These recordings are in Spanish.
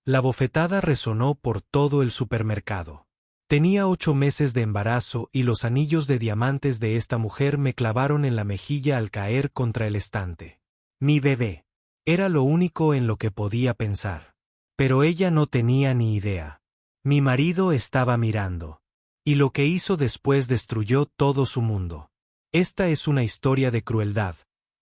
La bofetada resonó por todo el supermercado. Tenía 8 meses de embarazo y los anillos de diamantes de esta mujer me clavaron en la mejilla al caer contra el estante. Mi bebé. Era lo único en lo que podía pensar. Pero ella no tenía ni idea. Mi marido estaba mirando. Y lo que hizo después destruyó todo su mundo. Esta es una historia de crueldad,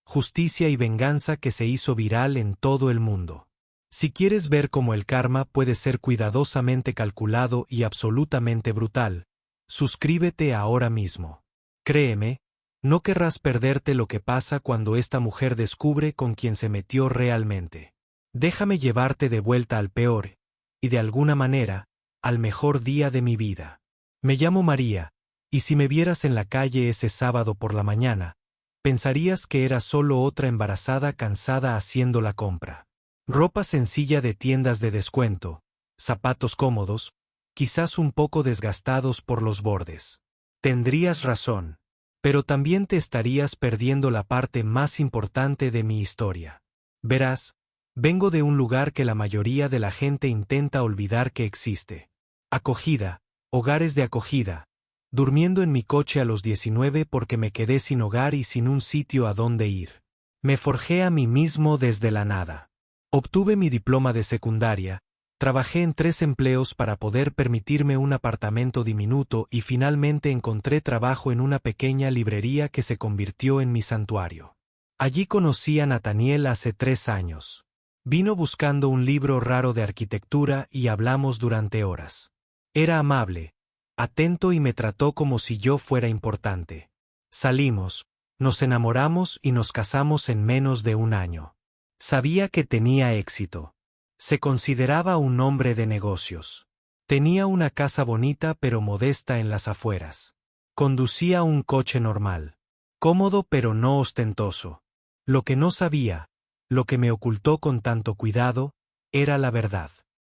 justicia y venganza que se hizo viral en todo el mundo. Si quieres ver cómo el karma puede ser cuidadosamente calculado y absolutamente brutal, suscríbete ahora mismo. Créeme, no querrás perderte lo que pasa cuando esta mujer descubre con quién se metió realmente. Déjame llevarte de vuelta al peor, y de alguna manera, al mejor día de mi vida. Me llamo María, y si me vieras en la calle ese sábado por la mañana, pensarías que era solo otra embarazada cansada haciendo la compra. Ropa sencilla de tiendas de descuento, zapatos cómodos, quizás un poco desgastados por los bordes. Tendrías razón, pero también te estarías perdiendo la parte más importante de mi historia. Verás, vengo de un lugar que la mayoría de la gente intenta olvidar que existe. Acogida, hogares de acogida, durmiendo en mi coche a los 19 porque me quedé sin hogar y sin un sitio a dónde ir. Me forjé a mí mismo desde la nada. Obtuve mi diploma de secundaria, trabajé en 3 empleos para poder permitirme un apartamento diminuto y finalmente encontré trabajo en una pequeña librería que se convirtió en mi santuario. Allí conocí a Nathaniel hace 3 años. Vino buscando un libro raro de arquitectura y hablamos durante horas. Era amable, atento y me trató como si yo fuera importante. Salimos, nos enamoramos y nos casamos en menos de 1 año. Sabía que tenía éxito. Se consideraba un hombre de negocios. Tenía una casa bonita pero modesta en las afueras. Conducía un coche normal. Cómodo pero no ostentoso. Lo que no sabía, lo que me ocultó con tanto cuidado, era la verdad.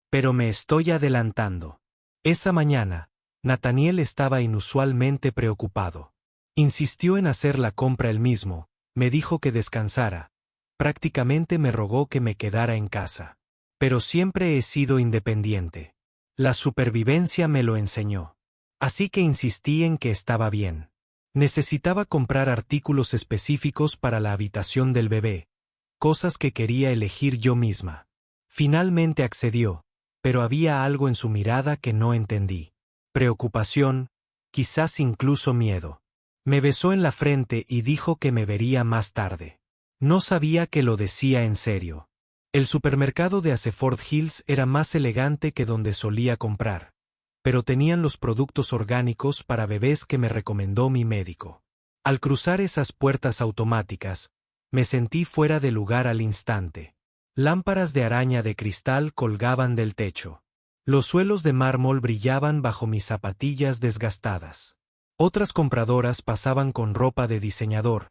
Pero me estoy adelantando. Esa mañana, Nathaniel estaba inusualmente preocupado. Insistió en hacer la compra él mismo, me dijo que descansara. Prácticamente me rogó que me quedara en casa. Pero siempre he sido independiente. La supervivencia me lo enseñó. Así que insistí en que estaba bien. Necesitaba comprar artículos específicos para la habitación del bebé, cosas que quería elegir yo misma. Finalmente accedió, pero había algo en su mirada que no entendí. Preocupación, quizás incluso miedo. Me besó en la frente y dijo que me vería más tarde. No sabía que lo decía en serio. El supermercado de Aseford Hills era más elegante que donde solía comprar, pero tenían los productos orgánicos para bebés que me recomendó mi médico. Al cruzar esas puertas automáticas, me sentí fuera de lugar al instante. Lámparas de araña de cristal colgaban del techo. Los suelos de mármol brillaban bajo mis zapatillas desgastadas. Otras compradoras pasaban con ropa de diseñador,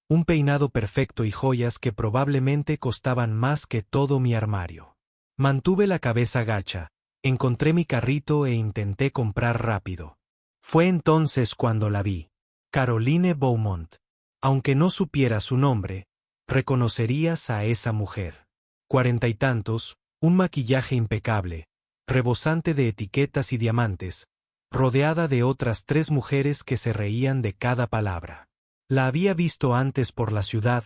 un peinado perfecto y joyas que probablemente costaban más que todo mi armario. Mantuve la cabeza gacha, encontré mi carrito e intenté comprar rápido. Fue entonces cuando la vi. Caroline Beaumont. Aunque no supiera su nombre, reconocerías a esa mujer. 40 y tantos, un maquillaje impecable, rebosante de etiquetas y diamantes, rodeada de otras 3 mujeres que se reían de cada palabra. La había visto antes por la ciudad,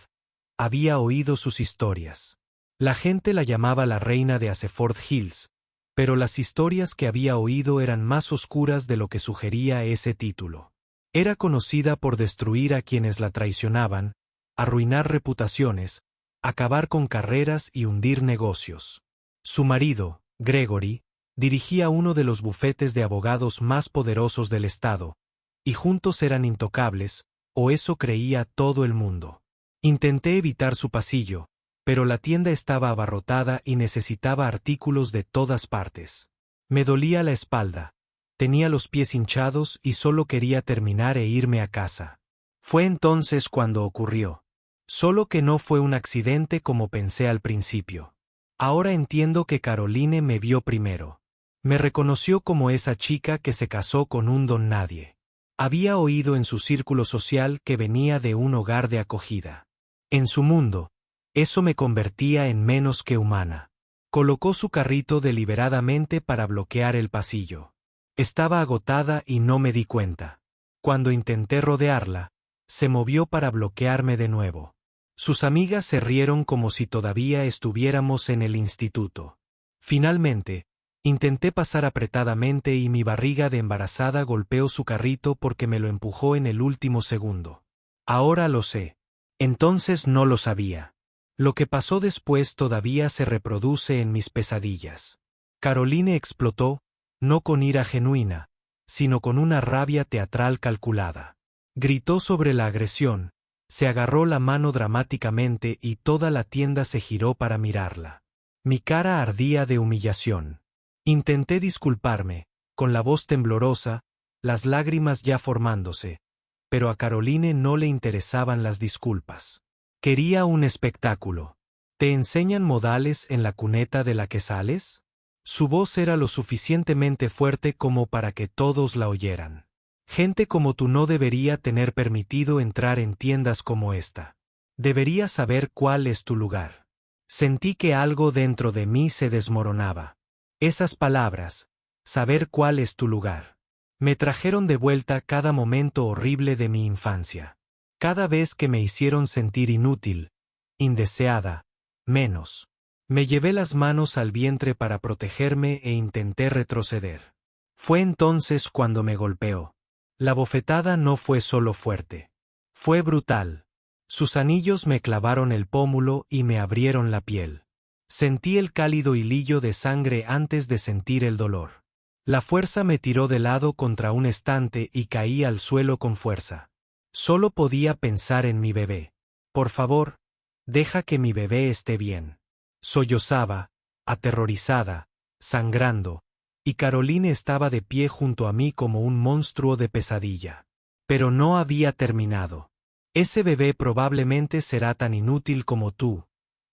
había oído sus historias. La gente la llamaba la reina de Aseford Hills, pero las historias que había oído eran más oscuras de lo que sugería ese título. Era conocida por destruir a quienes la traicionaban, arruinar reputaciones, acabar con carreras y hundir negocios. Su marido, Gregory, dirigía uno de los bufetes de abogados más poderosos del estado, y juntos eran intocables, o eso creía todo el mundo. Intenté evitar su pasillo, pero la tienda estaba abarrotada y necesitaba artículos de todas partes. Me dolía la espalda, tenía los pies hinchados y solo quería terminar e irme a casa. Fue entonces cuando ocurrió. Solo que no fue un accidente como pensé al principio. Ahora entiendo que Caroline me vio primero. Me reconoció como esa chica que se casó con un don nadie. Había oído en su círculo social que venía de un hogar de acogida. En su mundo, eso me convertía en menos que humana. Colocó su carrito deliberadamente para bloquear el pasillo. Estaba agotada y no me di cuenta. Cuando intenté rodearla, se movió para bloquearme de nuevo. Sus amigas se rieron como si todavía estuviéramos en el instituto. Finalmente, intenté pasar apretadamente y mi barriga de embarazada golpeó su carrito porque me lo empujó en el último segundo. Ahora lo sé. Entonces no lo sabía. Lo que pasó después todavía se reproduce en mis pesadillas. Caroline explotó, no con ira genuina, sino con una rabia teatral calculada. Gritó sobre la agresión, se agarró la mano dramáticamente y toda la tienda se giró para mirarla. Mi cara ardía de humillación. Intenté disculparme, con la voz temblorosa, las lágrimas ya formándose, pero a Caroline no le interesaban las disculpas. Quería un espectáculo. ¿Te enseñan modales en la cuneta de la que sales? Su voz era lo suficientemente fuerte como para que todos la oyeran. Gente como tú no debería tener permitido entrar en tiendas como esta. Deberías saber cuál es tu lugar. Sentí que algo dentro de mí se desmoronaba. Esas palabras, saber cuál es tu lugar, me trajeron de vuelta cada momento horrible de mi infancia. Cada vez que me hicieron sentir inútil, indeseada, menos. Me llevé las manos al vientre para protegerme e intenté retroceder. Fue entonces cuando me golpeó. La bofetada no fue solo fuerte. Fue brutal. Sus anillos me clavaron el pómulo y me abrieron la piel. Sentí el cálido hilillo de sangre antes de sentir el dolor. La fuerza me tiró de lado contra un estante y caí al suelo con fuerza. Solo podía pensar en mi bebé. Por favor, deja que mi bebé esté bien. Sollozaba, aterrorizada, sangrando, y Caroline estaba de pie junto a mí como un monstruo de pesadilla. Pero no había terminado. Ese bebé probablemente será tan inútil como tú,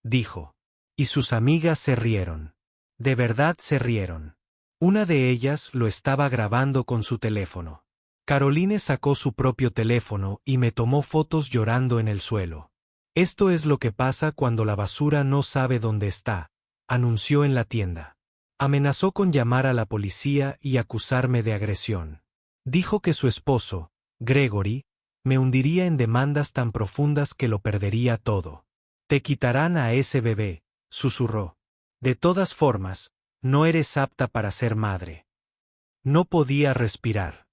dijo. Y sus amigas se rieron. De verdad se rieron. Una de ellas lo estaba grabando con su teléfono. Caroline sacó su propio teléfono y me tomó fotos llorando en el suelo. Esto es lo que pasa cuando la basura no sabe dónde está, anunció en la tienda. Amenazó con llamar a la policía y acusarme de agresión. Dijo que su esposo, Gregory, me hundiría en demandas tan profundas que lo perdería todo. Te quitarán a ese bebé, susurró. De todas formas, no eres apta para ser madre. No podía respirar.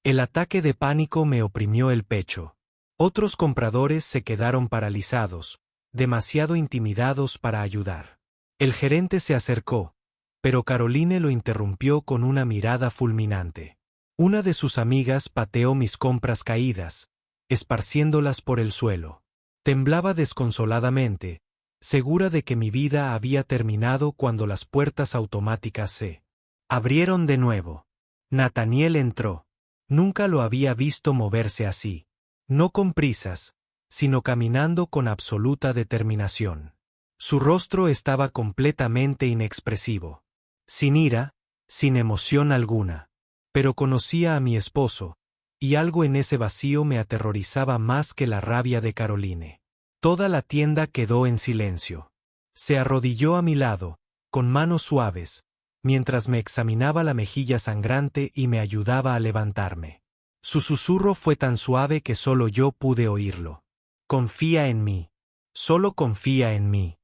El ataque de pánico me oprimió el pecho. Otros compradores se quedaron paralizados, demasiado intimidados para ayudar. El gerente se acercó, pero Caroline lo interrumpió con una mirada fulminante. Una de sus amigas pateó mis compras caídas, esparciéndolas por el suelo. Temblaba desconsoladamente, segura de que mi vida había terminado cuando las puertas automáticas se abrieron de nuevo. Nathaniel entró. Nunca lo había visto moverse así. No con prisas, sino caminando con absoluta determinación. Su rostro estaba completamente inexpresivo. Sin ira, sin emoción alguna. Pero conocía a mi esposo, y algo en ese vacío me aterrorizaba más que la rabia de Caroline. Toda la tienda quedó en silencio. Se arrodilló a mi lado, con manos suaves, mientras me examinaba la mejilla sangrante y me ayudaba a levantarme. Su susurro fue tan suave que solo yo pude oírlo. Confía en mí. Solo confía en mí.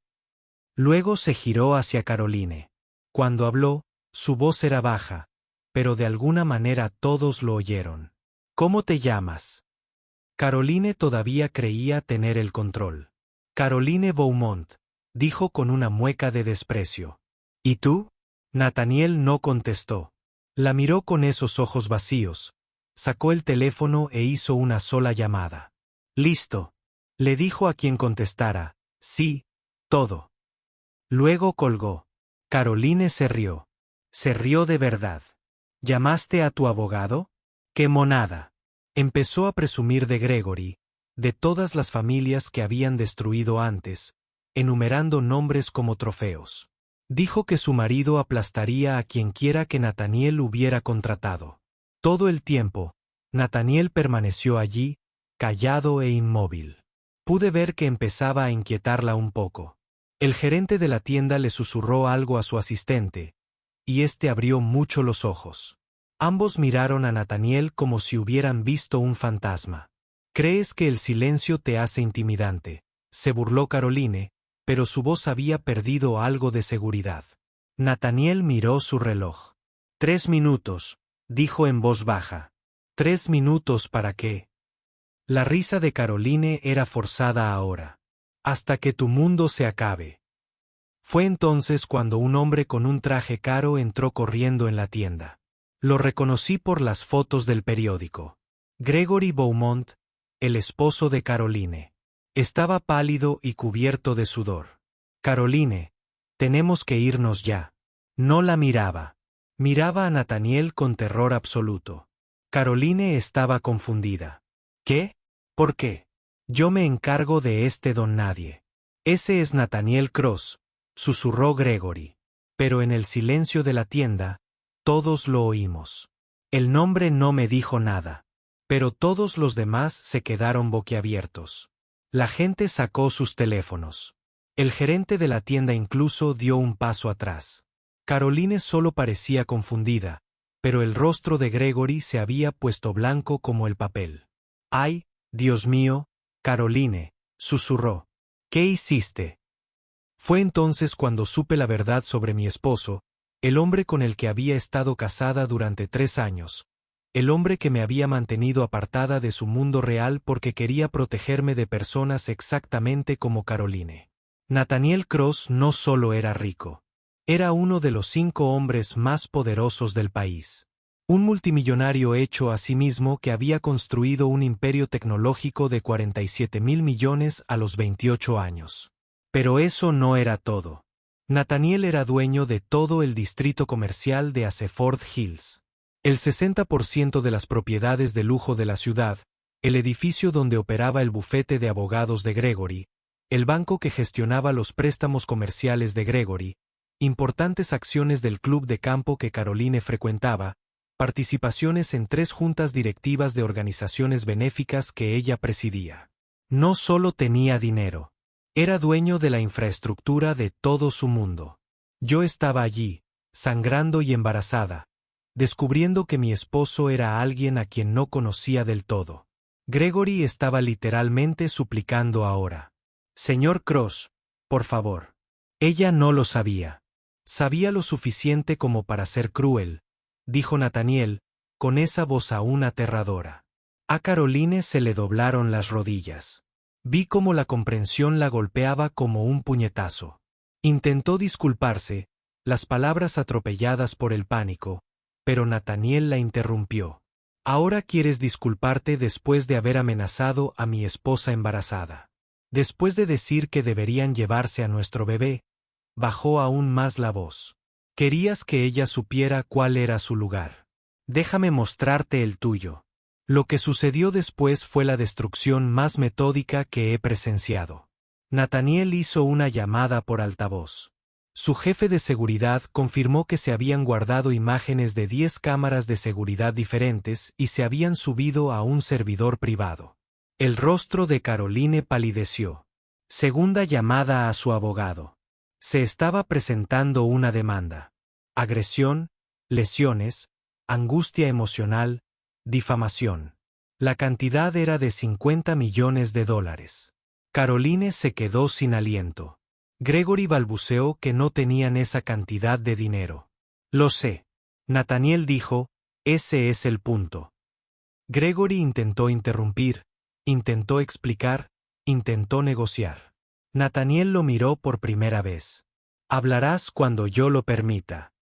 Luego se giró hacia Caroline. Cuando habló, su voz era baja, pero de alguna manera todos lo oyeron. ¿Cómo te llamas? Caroline todavía creía tener el control. Caroline Beaumont, dijo con una mueca de desprecio. ¿Y tú? Nathaniel no contestó. La miró con esos ojos vacíos, sacó el teléfono e hizo una sola llamada. Listo. Le dijo a quien contestara, sí, todo. Luego colgó. Caroline se rió. Se rió de verdad. ¿Llamaste a tu abogado? ¡Qué monada! Empezó a presumir de Gregory, de todas las familias que habían destruido antes, enumerando nombres como trofeos. Dijo que su marido aplastaría a quienquiera que Nathaniel hubiera contratado. Todo el tiempo, Nathaniel permaneció allí, callado e inmóvil. Pude ver que empezaba a inquietarla un poco. El gerente de la tienda le susurró algo a su asistente, y éste abrió mucho los ojos. Ambos miraron a Nathaniel como si hubieran visto un fantasma. «¿Crees que el silencio te hace intimidante?», se burló Caroline, pero su voz había perdido algo de seguridad. Nathaniel miró su reloj. 3 minutos, dijo en voz baja. ¿3 minutos para qué? La risa de Caroline era forzada ahora. Hasta que tu mundo se acabe. Fue entonces cuando un hombre con un traje caro entró corriendo en la tienda. Lo reconocí por las fotos del periódico. Gregory Beaumont, el esposo de Caroline. Estaba pálido y cubierto de sudor. Caroline, tenemos que irnos ya. No la miraba. Miraba a Nathaniel con terror absoluto. Caroline estaba confundida. ¿Qué? ¿Por qué? Yo me encargo de este don nadie. Ese es Nathaniel Cross, susurró Gregory. Pero en el silencio de la tienda, todos lo oímos. El nombre no me dijo nada. Pero todos los demás se quedaron boquiabiertos. La gente sacó sus teléfonos. El gerente de la tienda incluso dio un paso atrás. Caroline solo parecía confundida, pero el rostro de Gregory se había puesto blanco como el papel. «¡Ay, Dios mío, Caroline!», susurró. «¿Qué hiciste?». Fue entonces cuando supe la verdad sobre mi esposo, el hombre con el que había estado casada durante 3 años, el hombre que me había mantenido apartada de su mundo real porque quería protegerme de personas exactamente como Caroline. Nathaniel Cross no solo era rico. Era uno de los 5 hombres más poderosos del país. Un multimillonario hecho a sí mismo que había construido un imperio tecnológico de 47.000 millones a los 28 años. Pero eso no era todo. Nathaniel era dueño de todo el distrito comercial de Aseford Hills. El 60% de las propiedades de lujo de la ciudad, el edificio donde operaba el bufete de abogados de Gregory, el banco que gestionaba los préstamos comerciales de Gregory, importantes acciones del club de campo que Caroline frecuentaba, participaciones en 3 juntas directivas de organizaciones benéficas que ella presidía. No solo tenía dinero, era dueño de la infraestructura de todo su mundo. Yo estaba allí, sangrando y embarazada, descubriendo que mi esposo era alguien a quien no conocía del todo. Gregory estaba literalmente suplicando ahora. «Señor Cross, por favor». Ella no lo sabía. Sabía lo suficiente como para ser cruel, dijo Nathaniel, con esa voz aún aterradora. A Caroline se le doblaron las rodillas. Vi cómo la comprensión la golpeaba como un puñetazo. Intentó disculparse, las palabras atropelladas por el pánico, pero Nathaniel la interrumpió. «Ahora quieres disculparte después de haber amenazado a mi esposa embarazada. Después de decir que deberían llevarse a nuestro bebé», bajó aún más la voz. «Querías que ella supiera cuál era su lugar. Déjame mostrarte el tuyo». Lo que sucedió después fue la destrucción más metódica que he presenciado. Nathaniel hizo una llamada por altavoz. Su jefe de seguridad confirmó que se habían guardado imágenes de 10 cámaras de seguridad diferentes y se habían subido a un servidor privado. El rostro de Caroline palideció. Segunda llamada a su abogado. Se estaba presentando una demanda. Agresión, lesiones, angustia emocional, difamación. La cantidad era de $50 millones. Caroline se quedó sin aliento. Gregory balbuceó que no tenían esa cantidad de dinero. «Lo sé». Nathaniel dijo, «Ese es el punto». Gregory intentó interrumpir, intentó explicar, intentó negociar. Nathaniel lo miró por primera vez. «Hablarás cuando yo lo permita».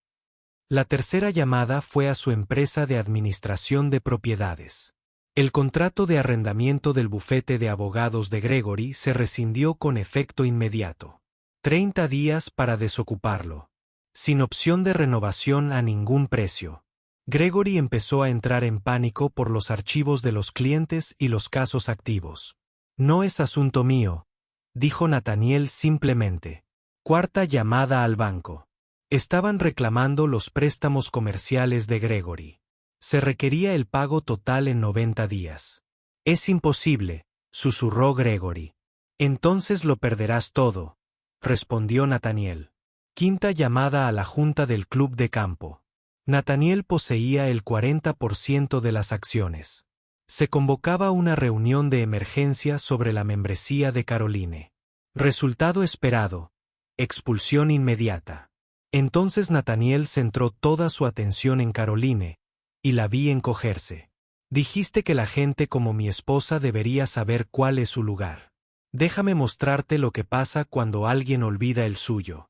La tercera llamada fue a su empresa de administración de propiedades. El contrato de arrendamiento del bufete de abogados de Gregory se rescindió con efecto inmediato. 30 días para desocuparlo. Sin opción de renovación a ningún precio. Gregory empezó a entrar en pánico por los archivos de los clientes y los casos activos. «No es asunto mío», dijo Nathaniel simplemente. Cuarta llamada al banco. Estaban reclamando los préstamos comerciales de Gregory. Se requería el pago total en 90 días. «Es imposible», susurró Gregory. «Entonces lo perderás todo», respondió Nathaniel. Quinta llamada a la junta del club de campo. Nathaniel poseía el 40% de las acciones. Se convocaba una reunión de emergencia sobre la membresía de Caroline. Resultado esperado: expulsión inmediata. Entonces Nathaniel centró toda su atención en Caroline, y la vi encogerse. Dijiste que la gente como mi esposa debería saber cuál es su lugar. Déjame mostrarte lo que pasa cuando alguien olvida el suyo.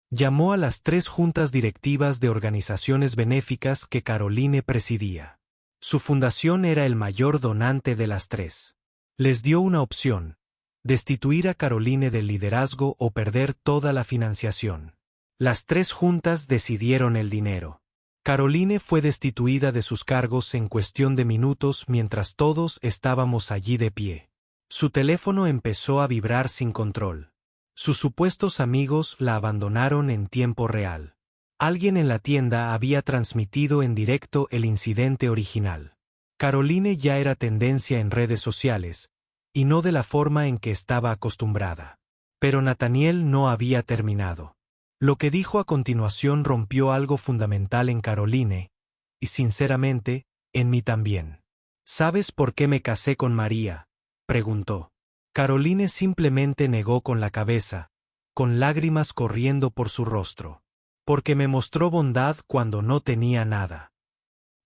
Llamó a las 3 juntas directivas de organizaciones benéficas que Caroline presidía. Su fundación era el mayor donante de las 3. Les dio una opción: destituir a Caroline del liderazgo o perder toda la financiación. Las 3 juntas decidieron el dinero. Caroline fue destituida de sus cargos en cuestión de minutos mientras todos estábamos allí de pie. Su teléfono empezó a vibrar sin control. Sus supuestos amigos la abandonaron en tiempo real. Alguien en la tienda había transmitido en directo el incidente original. Caroline ya era tendencia en redes sociales, y no de la forma en que estaba acostumbrada. Pero Nathaniel no había terminado. Lo que dijo a continuación rompió algo fundamental en Caroline, y sinceramente, en mí también. ¿Sabes por qué me casé con María?, preguntó. Caroline simplemente negó con la cabeza, con lágrimas corriendo por su rostro. Porque me mostró bondad cuando no tenía nada.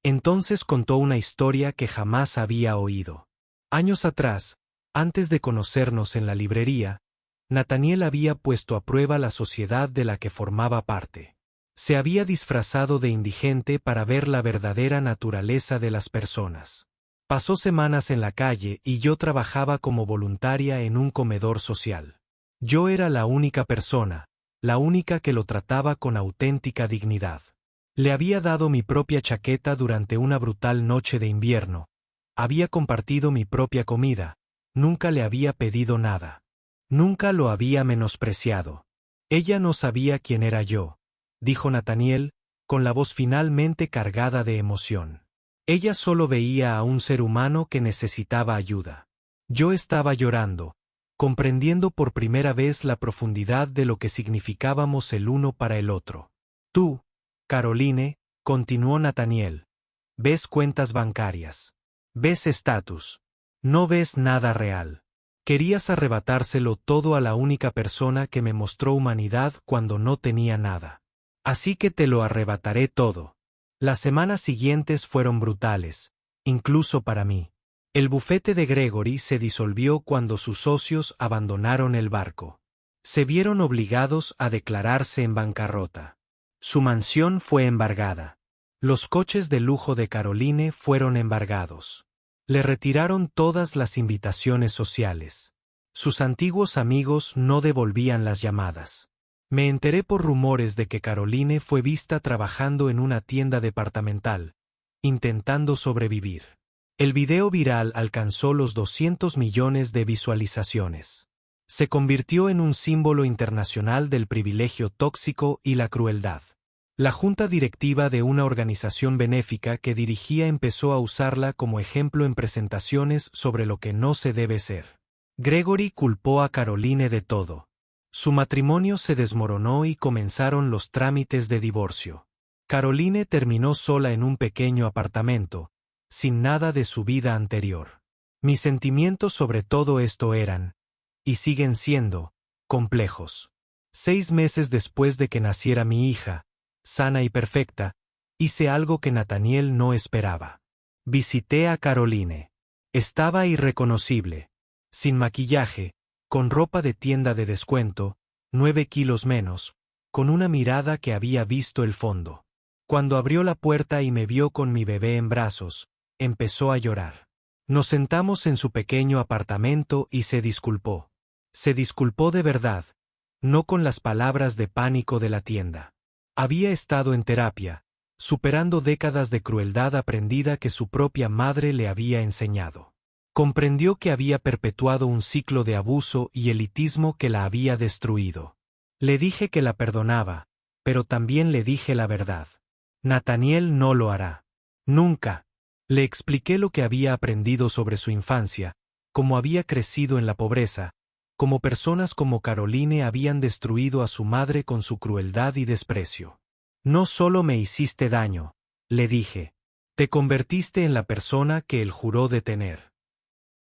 Entonces contó una historia que jamás había oído. Años atrás, antes de conocernos en la librería, Nathaniel había puesto a prueba la sociedad de la que formaba parte. Se había disfrazado de indigente para ver la verdadera naturaleza de las personas. Pasó semanas en la calle y yo trabajaba como voluntaria en un comedor social. Yo era la única persona, la única que lo trataba con auténtica dignidad. Le había dado mi propia chaqueta durante una brutal noche de invierno. Había compartido mi propia comida. Nunca le había pedido nada. Nunca lo había menospreciado. Ella no sabía quién era yo, dijo Nathaniel, con la voz finalmente cargada de emoción. Ella solo veía a un ser humano que necesitaba ayuda. Yo estaba llorando, comprendiendo por primera vez la profundidad de lo que significábamos el uno para el otro. Tú, Caroline, continuó Nathaniel, ves cuentas bancarias. Ves estatus. No ves nada real. Querías arrebatárselo todo a la única persona que me mostró humanidad cuando no tenía nada. Así que te lo arrebataré todo. Las semanas siguientes fueron brutales, incluso para mí. El bufete de Gregory se disolvió cuando sus socios abandonaron el barco. Se vieron obligados a declararse en bancarrota. Su mansión fue embargada. Los coches de lujo de Caroline fueron embargados. Le retiraron todas las invitaciones sociales. Sus antiguos amigos no devolvían las llamadas. Me enteré por rumores de que Caroline fue vista trabajando en una tienda departamental, intentando sobrevivir. El video viral alcanzó los 200 millones de visualizaciones. Se convirtió en un símbolo internacional del privilegio tóxico y la crueldad. La junta directiva de una organización benéfica que dirigía empezó a usarla como ejemplo en presentaciones sobre lo que no se debe ser. Gregory culpó a Caroline de todo. Su matrimonio se desmoronó y comenzaron los trámites de divorcio. Caroline terminó sola en un pequeño apartamento, sin nada de su vida anterior. Mis sentimientos sobre todo esto eran, y siguen siendo, complejos. 6 meses después de que naciera mi hija, sana y perfecta, hice algo que Nathaniel no esperaba. Visité a Caroline. Estaba irreconocible, sin maquillaje, con ropa de tienda de descuento, 9 kilos menos, con una mirada que había visto el fondo. Cuando abrió la puerta y me vio con mi bebé en brazos, empezó a llorar. Nos sentamos en su pequeño apartamento y se disculpó. Se disculpó de verdad, no con las palabras de pánico de la tienda. Había estado en terapia, superando décadas de crueldad aprendida que su propia madre le había enseñado. Comprendió que había perpetuado un ciclo de abuso y elitismo que la había destruido. Le dije que la perdonaba, pero también le dije la verdad. Nathaniel no lo hará. Nunca. Le expliqué lo que había aprendido sobre su infancia, cómo había crecido en la pobreza, como personas como Caroline habían destruido a su madre con su crueldad y desprecio. No solo me hiciste daño, le dije. Te convertiste en la persona que él juró detener.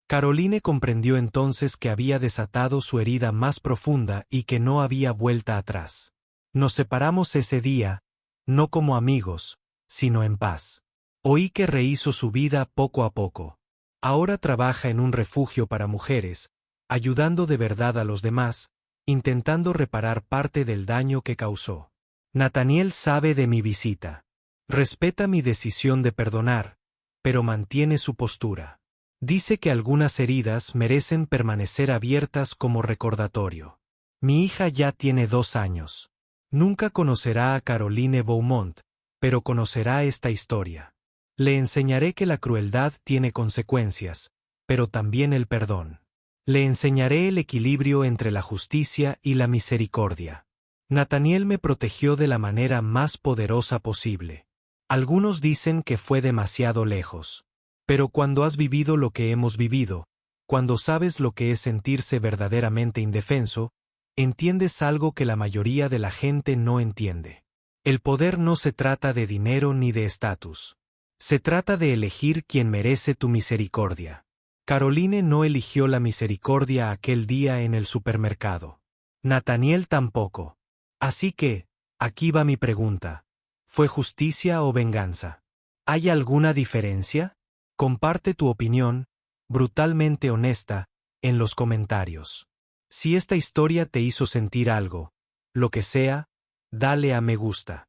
Caroline comprendió entonces que había desatado su herida más profunda y que no había vuelta atrás. Nos separamos ese día, no como amigos, sino en paz. Oí que rehizo su vida poco a poco. Ahora trabaja en un refugio para mujeres, ayudando de verdad a los demás, intentando reparar parte del daño que causó. Nathaniel sabe de mi visita. Respeta mi decisión de perdonar, pero mantiene su postura. Dice que algunas heridas merecen permanecer abiertas como recordatorio. Mi hija ya tiene 2 años. Nunca conocerá a Caroline Beaumont, pero conocerá esta historia. Le enseñaré que la crueldad tiene consecuencias, pero también el perdón. Le enseñaré el equilibrio entre la justicia y la misericordia. Nathaniel me protegió de la manera más poderosa posible. Algunos dicen que fue demasiado lejos. Pero cuando has vivido lo que hemos vivido, cuando sabes lo que es sentirse verdaderamente indefenso, entiendes algo que la mayoría de la gente no entiende. El poder no se trata de dinero ni de estatus. Se trata de elegir quien merece tu misericordia. Caroline no eligió la misericordia aquel día en el supermercado. Nathaniel tampoco. Así que, aquí va mi pregunta. ¿Fue justicia o venganza? ¿Hay alguna diferencia? Comparte tu opinión, brutalmente honesta, en los comentarios. Si esta historia te hizo sentir algo, lo que sea, dale a me gusta.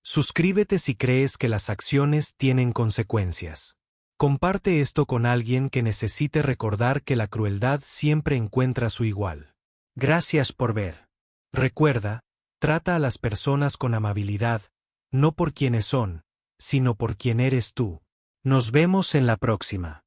Suscríbete si crees que las acciones tienen consecuencias. Comparte esto con alguien que necesite recordar que la crueldad siempre encuentra su igual. Gracias por ver. Recuerda, trata a las personas con amabilidad, no por quienes son, sino por quien eres tú. Nos vemos en la próxima.